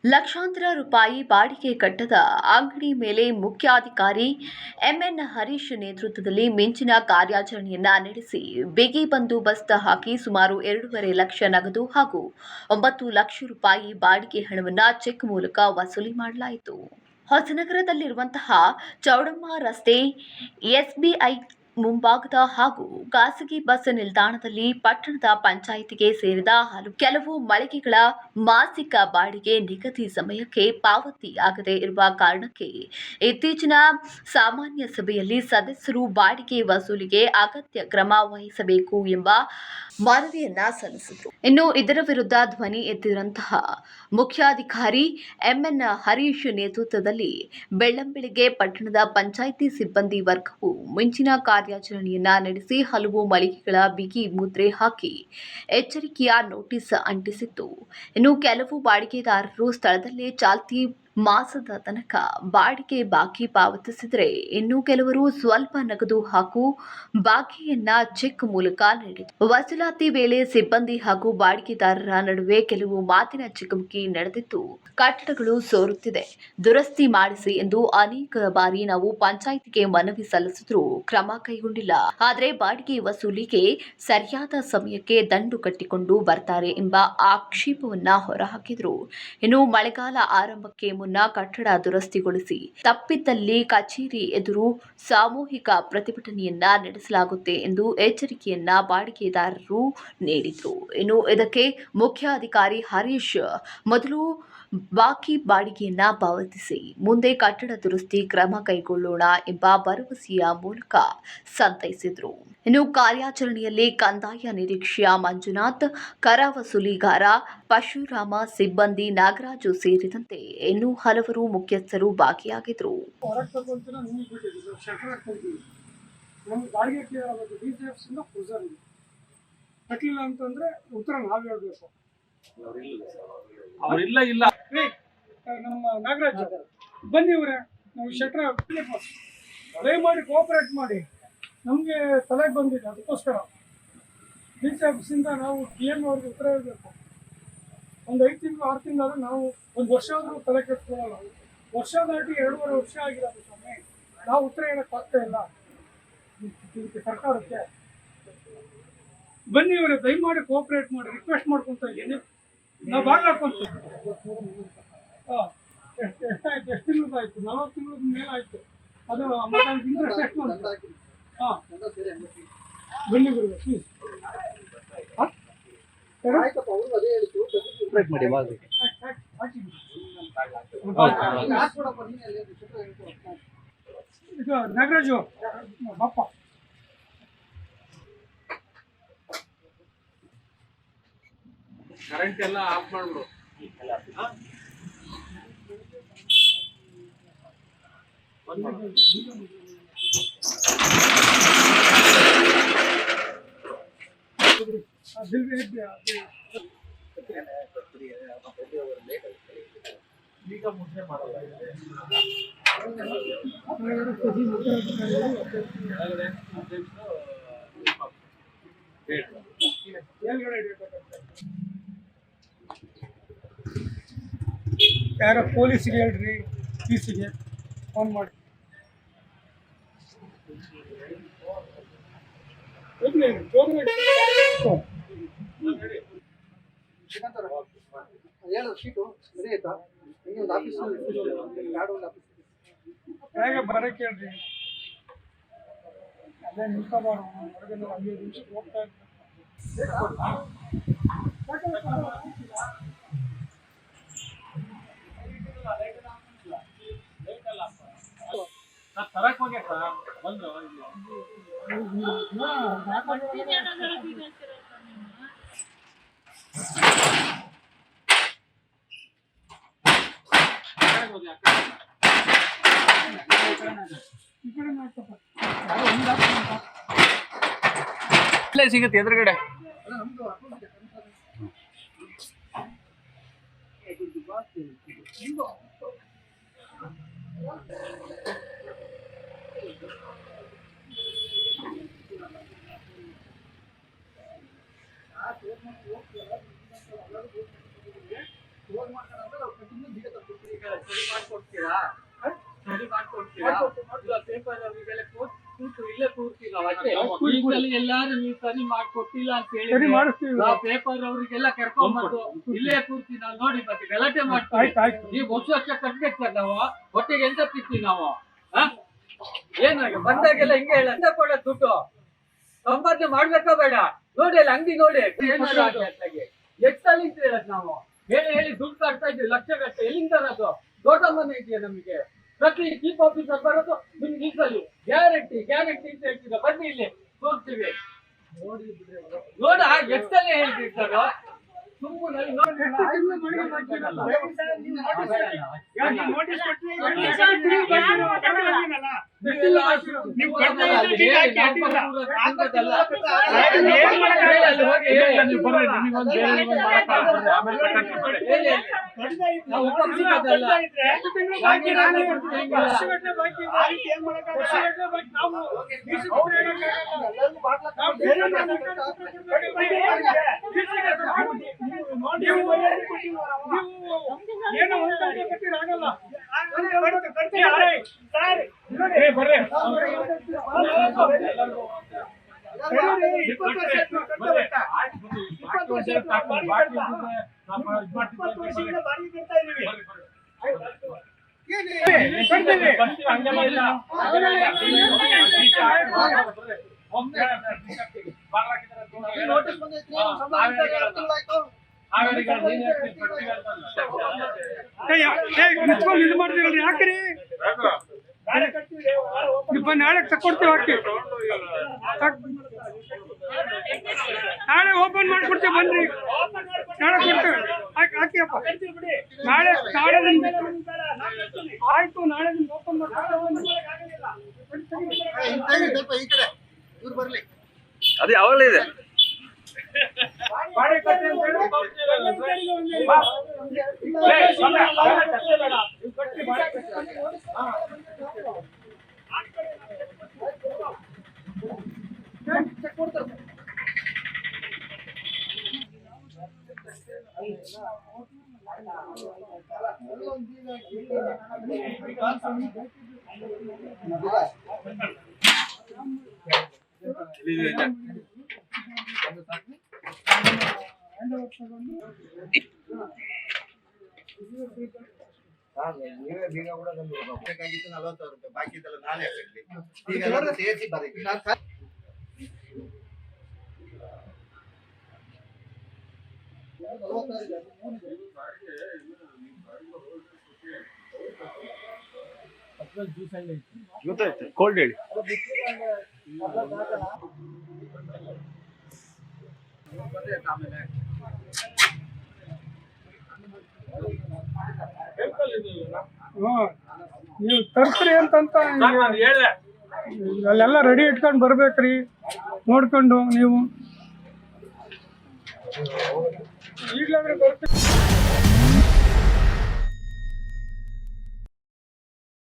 ಲಕ್ಷಾಂತರ ರೂಪಾಯಿ ಬಾಡಿಗೆ ಕಟ್ಟದ ಅಂಗಡಿ ಮೇಲೆ ಮುಖ್ಯಾಧಿಕಾರಿ ಎಂಎನ್ ಹರೀಶ್ ನೇತೃತ್ವದಲ್ಲಿ ಮಿಂಚಿನ ಕಾರ್ಯಾಚರಣೆಯನ್ನ ನಡೆಸಿ ಬಿಗಿ ಬಂದೋಬಸ್ತ್ ಹಾಕಿ ಸುಮಾರು 2.5 ಲಕ್ಷ ನಗದು ಹಾಗೂ 9 ಲಕ್ಷ ರೂಪಾಯಿ ಬಾಡಿಗೆ ಹಣವನ್ನು ಚೆಕ್ ಮೂಲಕ ವಸೂಲಿ ಮಾಡಲಾಯಿತು. ಹೊಸನಗರದಲ್ಲಿರುವಂತಹ ಚೌಡಮ್ಮ ರಸ್ತೆ ಎಸ್ಬಿಐ ಮುಂಭಾಗದ ಹಾಗೂ ಖಾಸಗಿ ಬಸ್ ನಿಲ್ದಾಣದಲ್ಲಿ ಪಟ್ಟಣದ ಪಂಚಾಯಿತಿಗೆ ಸೇರಿದ ಕೆಲವು ಮಳಿಗೆಗಳ ಮಾಸಿಕ ಬಾಡಿಗೆ ನಿಗದಿ ಸಮಯಕ್ಕೆ ಪಾವತಿಯಾಗದೇ ಇರುವ ಕಾರಣಕ್ಕೆ ಇತ್ತೀಚಿನ ಸಾಮಾನ್ಯ ಸಭೆಯಲ್ಲಿ ಸದಸ್ಯರು ಬಾಡಿಗೆ ವಸೂಲಿಗೆ ಅಗತ್ಯ ಕ್ರಮ ವಹಿಸಬೇಕು ಎಂಬ ಮನವಿಯನ್ನ ಸಲ್ಲಿಸಿದರು. ಇನ್ನು ಇದರ ವಿರುದ್ಧ ಧ್ವನಿ ಎತ್ತಿದಂತಹ ಮುಖ್ಯಾಧಿಕಾರಿ ಎಂಎನ್ ಹರೀಶ್ ನೇತೃತ್ವದಲ್ಲಿ ಬೆಳ್ಳಂಬೆಳಗ್ಗೆ ಪಟ್ಟಣದ ಪಂಚಾಯಿತಿ ಸಿಬ್ಬಂದಿ ವರ್ಗವು ಮಿಂಚಿನ ಕಾರ್ಯಾಚರಣೆಯನ್ನ ನಡೆಸಿ ಹಲವು ಮಳಿಗೆಗಳ ಬಿಗಿ ಮುದ್ರೆ ಹಾಕಿ ಎಚ್ಚರಿಕೆಯ ನೋಟಿಸ್ ಅಂಟಿಸಿತ್ತು. ಇನ್ನು ಕೆಲವು ಬಾಡಿಗೆದಾರರು ಸ್ಥಳದಲ್ಲೇ ಚಾಲ್ತಿ ಮಾಸದ ತನಕ ಬಾಡಿಗೆ ಬಾಕಿ ಪಾವತಿಸಿದರೆ ಇನ್ನು ಕೆಲವರು ಸ್ವಲ್ಪ ನಗದು ಹಾಗೂ ಬಾಕಿಯನ್ನ ಚೆಕ್ ಮೂಲಕ ನೀಡಿದರು. ವಸೂಲಾತಿ ವೇಳೆ ಸಿಬ್ಬಂದಿ ಹಾಗೂ ಬಾಡಿಗೆದಾರರ ನಡುವೆ ಕೆಲವು ಮಾತಿನ ಚಕಮಕಿ ನಡೆದಿದ್ದು ಕಟ್ಟಡಗಳು ಸೋರುತ್ತಿದೆ, ದುರಸ್ತಿ ಮಾಡಿಸಿ ಎಂದು ಅನೇಕ ಬಾರಿ ನಾವು ಪಂಚಾಯಿತಿಗೆ ಮನವಿ ಸಲ್ಲಿಸಿದ್ರೂ ಕ್ರಮ ಕೈಗೊಂಡಿಲ್ಲ. ಆದರೆ ಬಾಡಿಗೆ ವಸೂಲಿಗೆ ಸರಿಯಾದ ಸಮಯಕ್ಕೆ ದಂಡು ಕಟ್ಟಿಕೊಂಡು ಬರ್ತಾರೆ ಎಂಬ ಆಕ್ಷೇಪವನ್ನ ಹೊರಹಾಕಿದರು. ಇನ್ನು ಮಳೆಗಾಲ ಆರಂಭಕ್ಕೆ ಮುನ್ನ ಕಟ್ಟಡ ದುರಸ್ತಿಗೊಳಿಸಿ ತಪ್ಪಿದ್ದಲ್ಲಿ ಕಚೇರಿ ಎದುರು ಸಾಮೂಹಿಕ ಪ್ರತಿಭಟನೆಯನ್ನ ನಡೆಸಲಾಗುತ್ತೆ ಎಂದು ಎಚ್ಚರಿಕೆಯನ್ನ ಬಾಡಿಗೆದಾರರು ನೀಡಿದರು. ಇನ್ನು ಇದಕ್ಕೆ ಮುಖ್ಯಾಧಿಕಾರಿ ಹರೀಶ್ ಮೊದಲು ಬಾಕಿ ಬಾಡಿಗೆಯನ್ನ ಪಾವತಿಸಿ ಮುಂದೆ ಕಟ್ಟಡ ದುರಸ್ತಿ ಕ್ರಮ ಕೈಗೊಳ್ಳೋಣ ಎಂಬ ಭರವಸೆಯ ಮೂಲಕ ಸಂತೈಸಿದರು. ಇನ್ನು ಕಾರ್ಯಾಚರಣೆಯಲ್ಲಿ ಕಂದಾಯ ನಿರೀಕ್ಷೆಯ ಮಂಜುನಾಥ್, ಕರ ವಸೂಲಿಗಾರ ಪರಶುರಾಮ, ಸಿಬ್ಬಂದಿ ನಾಗರಾಜು ಸೇರಿದಂತೆ ಇನ್ನೂ ಹಲವರು ಮುಖ್ಯಸ್ಥರು ಭಾಗಿಯಾಗಿದ್ದರು. ನಮ್ಮ ನಾಗರಾಜ್ ಬನ್ನಿ ಅವರೇ, ನಾವು ಶೆಟ್ರ ದಯಮಾಡಿ ಕೋಆಪರೇಟ್ ಮಾಡಿ, ನಮಗೆ ತಲೆಗೆ ಬಂದಿದೆ. ಅದಕ್ಕೋಸ್ಕರ ಡಿ ಸಿ ಆಫೀಸಿಂದ ನಾವು PM ಅವ್ರಿಗೆ ಉತ್ತರ ಇರಬೇಕು. ಒಂದು 5 ತಿಂಗಳು 6 ತಿಂಗಳಾದ್ರೂ ನಾವು ಒಂದು ವರ್ಷ ಆದರೂ ತಲೆ ಕೆಡಿಸ್ಕೊಳ್ಳಲ್ಲ. ವರ್ಷ ದಾಟಿ 2.5 ವರ್ಷ ಆಗಿರೋದು ಸ್ವಾಮಿ, ನಾವು ಉತ್ತರ ಹೇಳಕ್ ಆಗ್ತಾ ಇಲ್ಲ ಸರ್ಕಾರಕ್ಕೆ. ಬನ್ನಿ ಅವರೇ, ದಯಮಾಡಿ ಕೋಆಪರೇಟ್ ಮಾಡಿ, ರಿಕ್ವೆಸ್ಟ್ ಮಾಡ್ಕೊಂತ ಇದ್ದೀನಿ. ನಾವು ಭಾಗ ಹಾಕೊಂತೀವಿ. ಎಷ್ಟಾಯ್ತು? ಎಷ್ಟು ತಿಂಗಳದಾಯ್ತು? 40 ತಿಂಗಳ ಮೇಲೆ ಆಯ್ತು. ಅದು ಇಂಟ್ರೆಸ್ಟ್ ಎಷ್ಟು ಅಂತ? ಬನ್ನಿ ಗುರು ಪ್ಲೀಸ್. ಇದು ನಾಗರಾಜು ಬಾಪ, ಕರೆಂಟ್ ಎಲ್ಲ ಆಫ್ ಮಾಡ್ಬಿಡು. ಈಗ ಮುದ್ದೆ ಮಾಡಲ್ಲ. ಯಾರ ಪೊಲೀಸಿಗೆ ಹೇಳ್ರಿ, PCಗೆ ಫೋನ್ ಮಾಡಿ. ಹೇಗೆ ಬರಕ್ಕೆ ಹೇಳ್ರಿ, ಅದೇ ನಿಲ್ಕೋಬಾರ್ದು. ಹೊರಗಡೆ 5 ನಿಮಿಷಕ್ಕೆ ಹೋಗ್ತಾ ತರಕ್ ಹೋಗ್ಯಾಕ ಬಂದ್ರು. ಇಲ್ಲೇ ಸಿಗುತ್ತೆ ಎದುರುಗಡೆ. ಫೋನ್ ಮಾಡ್ತಾರೆ ಸರಿ ಮಾಡ್ಕೊಡ್ತೀರಾ? ಸರಿ ಮಾಡ್ಕೊಡ್ತೀರಾ? ಇಲ್ಲ ಪೇಪರ್ ಅವರಿಗೆಲ್ಲ ಕೂತು ಇಲ್ಲೇ ಕೂರ್ತೀವಿ ನಾವು ಅಷ್ಟೇ. ಈಗಲೇ ಎಲ್ಲಾರು ನೀವು ಸರಿ ಮಾಡ್ಕೊಟ್ಟಿಲ್ಲ ಅಂತ ಸರಿ ಹೇಳಿ ಮಾಡಿಸ್ತೀವಿ. ನಾವು ಪೇಪರ್ ಅವರಿಗೆಲ್ಲ ಕರ್ಕೊಂಡ್ಬಂದು ಇಲ್ಲೇ ಕೂರ್ತೀವಿ ನಾವು ನೋಡಿ ಮತ್ತೆ ಗಲಾಟೆ ಮಾಡ್ತೀವಿ. ಆಯ್ತು. ನೀವು ವರ್ಷ ಕಟ್ಬೇಕು ಸರ್ ನಾವು ಹೊಟ್ಟೆಗೆ ಎಂತ ತಿಂತೀವಿ ನಾವು ಏನಾಗ ಬಂದಾಗೆಲ್ಲ ಹಿಂಗೆ ಹೇಳ ಎಂತ ಕೊಡ ದುಡ್ಡು ಸಂಪಾದನೆ ಮಾಡ್ಬೇಕಾ ಬೇಡ ನೋಡಿ ಅಲ್ಲಿ ಅಂಗಡಿ ನೋಡಿ ಎಷ್ಟಲ್ಲಿ ಹೇಳದ್ ನಾವು ಹೇಳಿ ದುಡ್ಡು ಕಟ್ತಾ ಇದ್ವಿ ಲಕ್ಷ ಗಟ್ಟೆ ಎಲ್ಲಿಂದ ತರೋದು ದೊಡ್ಡ ಮನೆ ಇದೆಯಾ ನಮಗೆ ಪ್ರತಿ ಚೀಫ್ ಆಫೀಸರ್ ಬರೋದು ನಿಮ್ಗೆ ಈಸಲಿ ಗ್ಯಾರಂಟಿ ಅಂತ ಹೇಳ್ತೀರ ಬನ್ನಿ ಇಲ್ಲಿ ತೋರಿಸ್ತೀವಿ ನೋಡ ಎಷ್ಟಲ್ಲೇ ಹೇಳ್ತೀವಿ ಸರ್ ಸುಮ್ಮನೆ ಏನೋ ಆಗಲ್ಲ ಇದು ಮಾಡ್ತೀರಲ್ರಿ ಯಾಕ್ರಿ ನಾಳೆ ತಕೊಡ್ತೀವಿ ಹಾಕಿ ನಾಳೆ ಓಪನ್ ಮಾಡ್ಕೊಡ್ತೀವಿ ಬನ್ರಿ ನಾಳೆ ಕೊಡ್ತೇವೆ ಹಾಕಿಯಪ್ಪ ನಾಳೆ ಆಯ್ತು ನಾಳೆ ಓಪನ್ ಅದು ಯಾವಾಗಲೂ ಇದೆ ನೀವೇ ಬೀಗ ಕೂಡ ಬೇಕಾಗಿತ್ತು 40,000 ರೂಪಾಯಿ ಬಾಕಿ ಇದೆಲ್ಲ ನಾನೇ ಹಾಕಿ ಈಗ ಸೇರಿಸಿ ಬರೀ ಗೊತ್ತಾಯ್ತು ಕೋಲ್ಡ್ ಹೇಳಿ ನೀವು ತರ್ಸ್ರಿ ಅಂತಂತ ಅಲ್ಲೆಲ್ಲ ರೆಡಿ ಇಟ್ಕೊಂಡು ಬರ್ಬೇಕ್ರಿ ನೋಡ್ಕೊಂಡು ನೀವು ಈಗಲಾದ್ರೆ ಬರ್ತೀವಿ